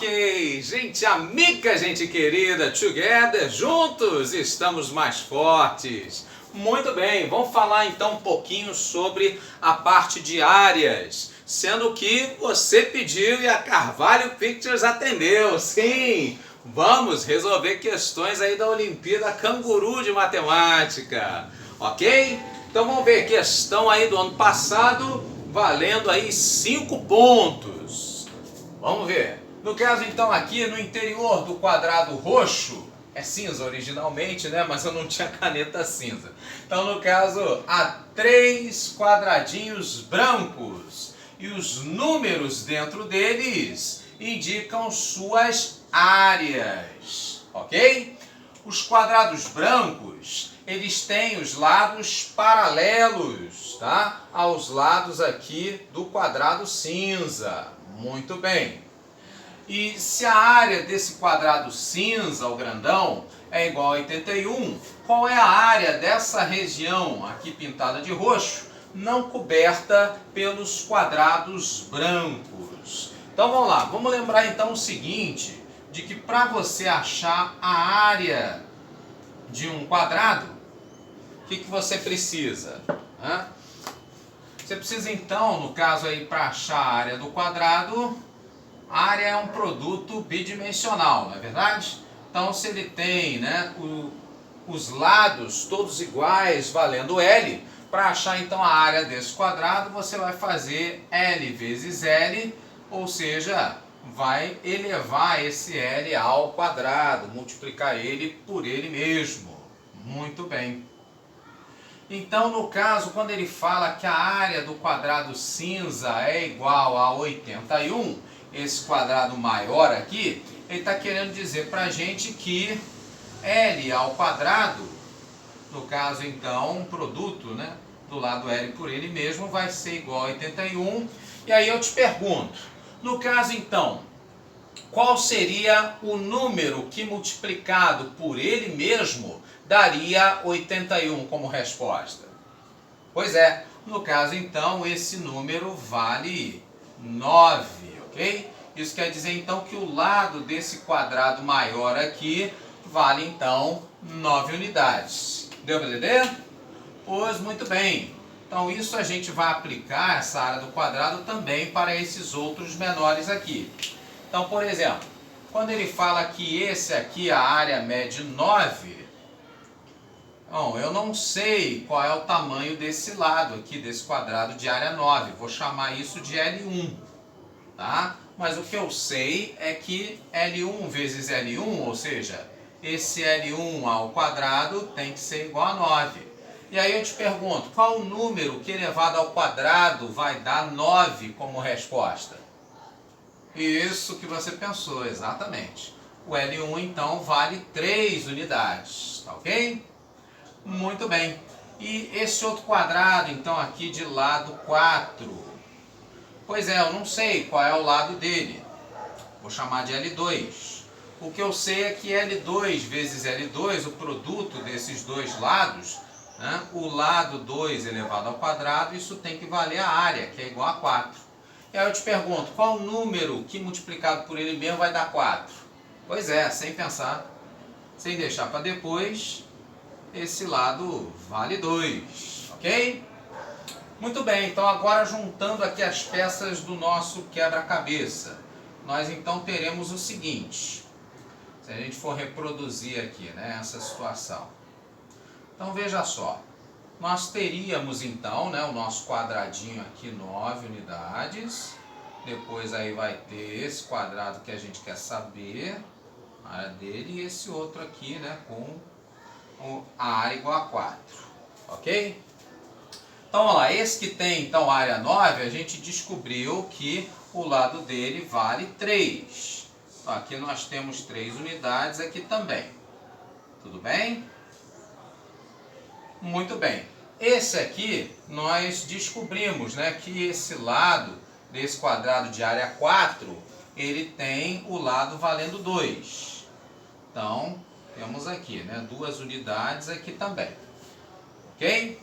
Ok, gente amiga, gente querida, together, juntos estamos mais fortes. Muito bem, vamos falar então um pouquinho sobre a parte de áreas, sendo que você pediu e a Carvalho Pictures atendeu. Sim, vamos resolver questões aí da Olimpíada Canguru de Matemática, ok? Então vamos ver, questão aí do ano passado, valendo aí 5 pontos. Vamos ver. No caso então aqui no interior do quadrado roxo, é cinza originalmente, né? Mas eu não tinha caneta cinza. Então no caso há 3 quadradinhos brancos e os números dentro deles indicam suas áreas, ok? Os quadrados brancos, eles têm os lados paralelos, tá? Aos lados aqui do quadrado cinza. Muito bem. E se a área desse quadrado cinza, o grandão, é igual a 81, qual é a área dessa região aqui pintada de roxo, não coberta pelos quadrados brancos? Então vamos lá, vamos lembrar então o seguinte, de que para você achar a área de um quadrado, o que você precisa? Você precisa então, no caso aí, para achar a área do quadrado, a área é um produto bidimensional, não é verdade? Então, se ele tem, né, os lados todos iguais, valendo L, para achar então a área desse quadrado, você vai fazer L vezes L, ou seja, vai elevar esse L ao quadrado, multiplicar ele por ele mesmo. Muito bem. Então, no caso, quando ele fala que a área do quadrado cinza é igual a 81, esse quadrado maior aqui, ele está querendo dizer para a gente que L ao quadrado, no caso então, um produto, né, do lado L por ele mesmo, vai ser igual a 81. E aí eu te pergunto, no caso então, qual seria o número que multiplicado por ele mesmo daria 81 como resposta? Pois é, no caso então, esse número vale 9, ok? Isso quer dizer então que o lado desse quadrado maior aqui vale então 9 unidades. Deu para entender? Pois muito bem. Então isso a gente vai aplicar essa área do quadrado também para esses outros menores aqui. Então, por exemplo, quando ele fala que esse aqui, a área mede 9, bom, eu não sei qual é o tamanho desse lado aqui, desse quadrado de área 9. Vou chamar isso de L1, tá? Mas o que eu sei é que L1 vezes L1, ou seja, esse L1 ao quadrado tem que ser igual a 9. E aí eu te pergunto, qual o número que elevado ao quadrado vai dar 9 como resposta? Isso que você pensou, exatamente. O L1 então vale 3 unidades, tá ok? Muito bem. E esse outro quadrado então aqui de lado 4? Pois é, eu não sei qual é o lado dele. Vou chamar de L2. O que eu sei é que L2 vezes L2, o produto desses dois lados, né, o lado 2 elevado ao quadrado, isso tem que valer a área, que é igual a 4. E aí eu te pergunto, qual o número que multiplicado por ele mesmo vai dar 4? Pois é, sem pensar, sem deixar para depois, esse lado vale 2, ok? Muito bem, então agora juntando aqui as peças do nosso quebra-cabeça, nós então teremos o seguinte, se a gente for reproduzir aqui, né, essa situação. Então veja só, nós teríamos então, né, o nosso quadradinho aqui, 9 unidades, depois aí vai ter esse quadrado que a gente quer saber, a área dele, e esse outro aqui, né, com a área igual a 4, ok? Então, vamos lá, esse que tem então área 9, a gente descobriu que o lado dele vale 3. Então, aqui nós temos 3 unidades, aqui também. Tudo bem? Muito bem. Esse aqui, nós descobrimos, né, que esse lado desse quadrado de área 4, ele tem o lado valendo 2. Então, temos aqui, né, 2 unidades aqui também. Ok?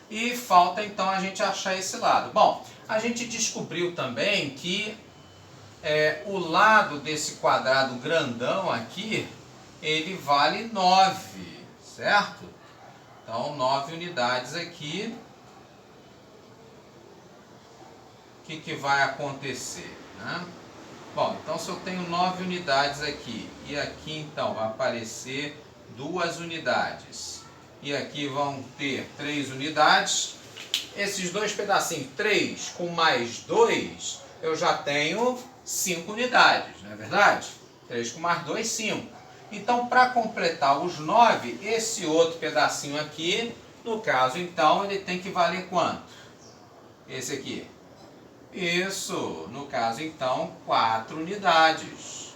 E falta então a gente achar esse lado. Bom, a gente descobriu também que o lado desse quadrado grandão aqui, ele vale 9, certo? Então, 9 unidades aqui. O que vai acontecer, né? Bom, então se eu tenho 9 unidades aqui, e aqui então vai aparecer 2 unidades, e aqui vão ter 3 unidades, esses dois pedacinhos, 3 com mais 2, eu já tenho 5 unidades, não é verdade? 3 com mais 2, 5. Então, para completar os 9, esse outro pedacinho aqui, no caso, então, ele tem que valer quanto? Esse aqui. Isso, no caso, então, 4 unidades.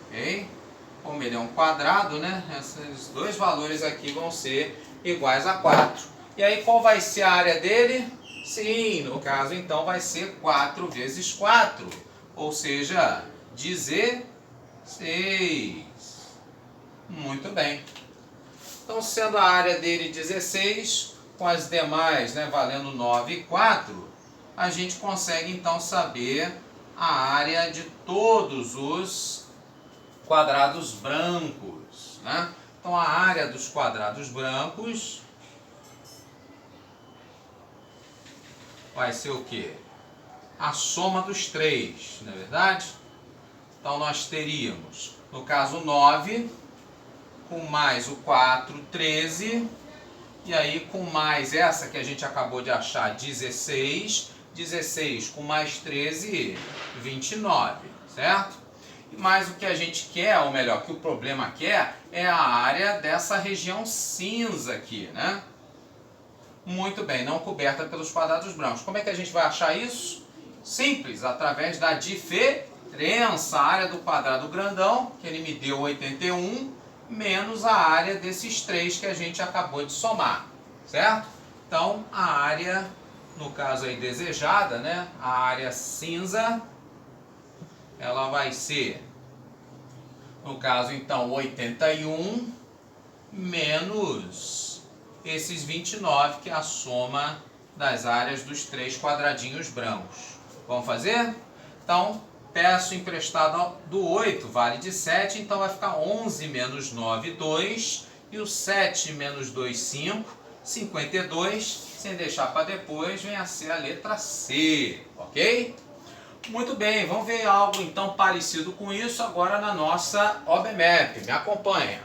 Ok? Como ele é um quadrado, né? Esses dois valores aqui vão ser iguais a 4. E aí, qual vai ser a área dele? Sim, no caso, então, vai ser 4 vezes 4. Ou seja, 16. Muito bem. Então, sendo a área dele 16, com as demais, né, valendo 9 e 4, a gente consegue então saber a área de todos os quadrados brancos, né? Então, a área dos quadrados brancos vai ser o quê? A soma dos 3, não é verdade? Então, nós teríamos, no caso, 9, com mais o 4, 13, e aí com mais essa que a gente acabou de achar, 16, 16 com mais 13, 29, certo? E mais o que a gente quer, ou melhor, que o problema quer, é a área dessa região cinza aqui, né? Muito bem, não coberta pelos quadrados brancos. Como é que a gente vai achar isso? Simples, através da diferença, a área do quadrado grandão, que ele me deu 81, menos a área desses 3 que a gente acabou de somar, certo? Então, a área, no caso aí desejada, né? A área cinza, ela vai ser, no caso então, 81 menos esses 29, que é a soma das áreas dos 3 quadradinhos brancos. Vamos fazer? Então, peço emprestado do 8, vale de 7, então vai ficar 11 menos 9, 2, e o 7 menos 2, 5, 52, sem deixar para depois, vem a ser a letra C, ok? Muito bem, vamos ver algo então parecido com isso agora na nossa OBMAP, me acompanha.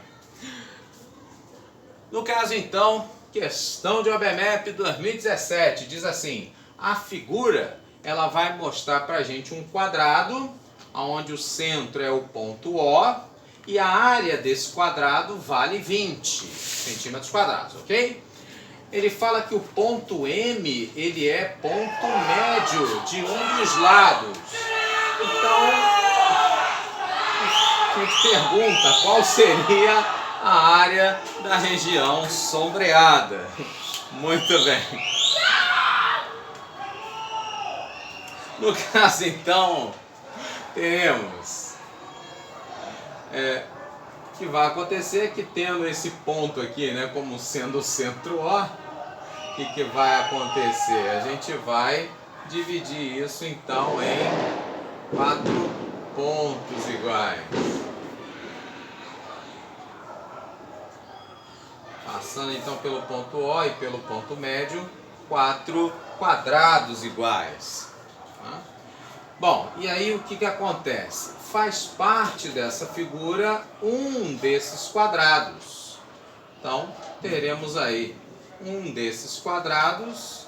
No caso então, questão de OBMAP 2017, diz assim, a figura ela vai mostrar para a gente um quadrado, onde o centro é o ponto O, e a área desse quadrado vale 20 centímetros quadrados, ok? Ele fala que o ponto M, ele é ponto médio de um dos lados. Então, a gente pergunta qual seria a área da região sombreada. Muito bem. No caso, então, teremos o que vai acontecer é que tendo esse ponto aqui, né, como sendo o centro O, o que vai acontecer? A gente vai dividir isso então em 4 pontos iguais. Passando então pelo ponto O e pelo ponto médio, 4 quadrados iguais. Bom, e aí o que acontece? Faz parte dessa figura um desses quadrados. Então, teremos aí um desses quadrados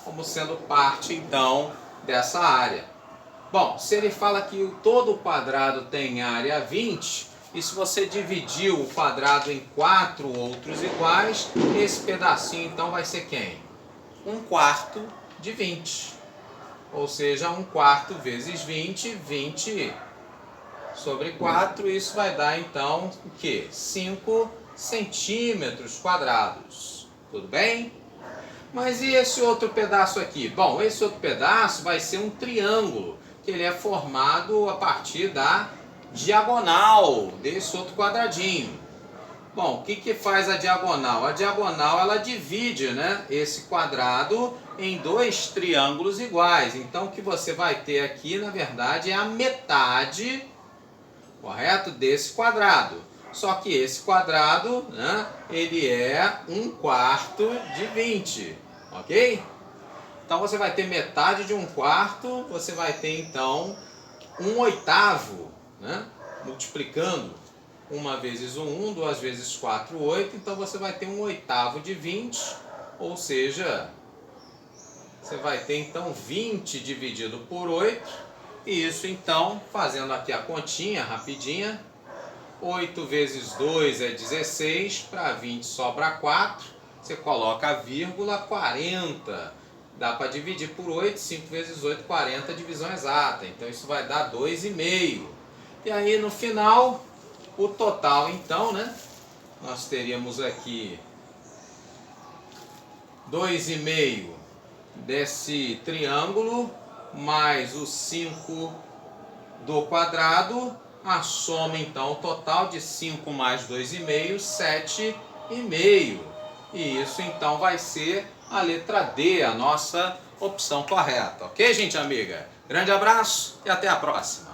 como sendo parte, então, dessa área. Bom, se ele fala que todo quadrado tem área 20, e se você dividir o quadrado em 4 outros iguais, esse pedacinho, então, vai ser quem? 1/4 de 20. Ou seja, 1/4 vezes 20, 20 sobre 4, isso vai dar então o quê? 5 centímetros quadrados. Tudo bem? Mas e esse outro pedaço aqui? Bom, esse outro pedaço vai ser um triângulo, que ele é formado a partir da diagonal desse outro quadradinho. Bom, o que faz a diagonal? A diagonal ela divide, né, esse quadrado em dois triângulos iguais. Então, o que você vai ter aqui, na verdade, é a metade, correto, desse quadrado. Só que esse quadrado, né, ele é 1/4 de 20, ok? Então, você vai ter metade de 1/4, você vai ter, então, 1/8, né? Multiplicando 1 vezes 1, 2 vezes 4, 8. Então, você vai ter 1/8 de 20, ou seja, você vai ter, então, 20 dividido por 8. E isso, então, fazendo aqui a continha rapidinha, 8 vezes 2 é 16, para 20 sobra 4. Você coloca a vírgula, 40. Dá para dividir por 8, 5 vezes 8, 40, divisão exata. Então, isso vai dar 2,5. E aí, no final, o total, então, né? Nós teríamos aqui 2,5 desse triângulo, mais o 5 do quadrado. A soma, então, total de 5 mais 2,5, 7,5. E isso, então, vai ser a letra D, a nossa opção correta. Ok, gente amiga? Grande abraço e até a próxima.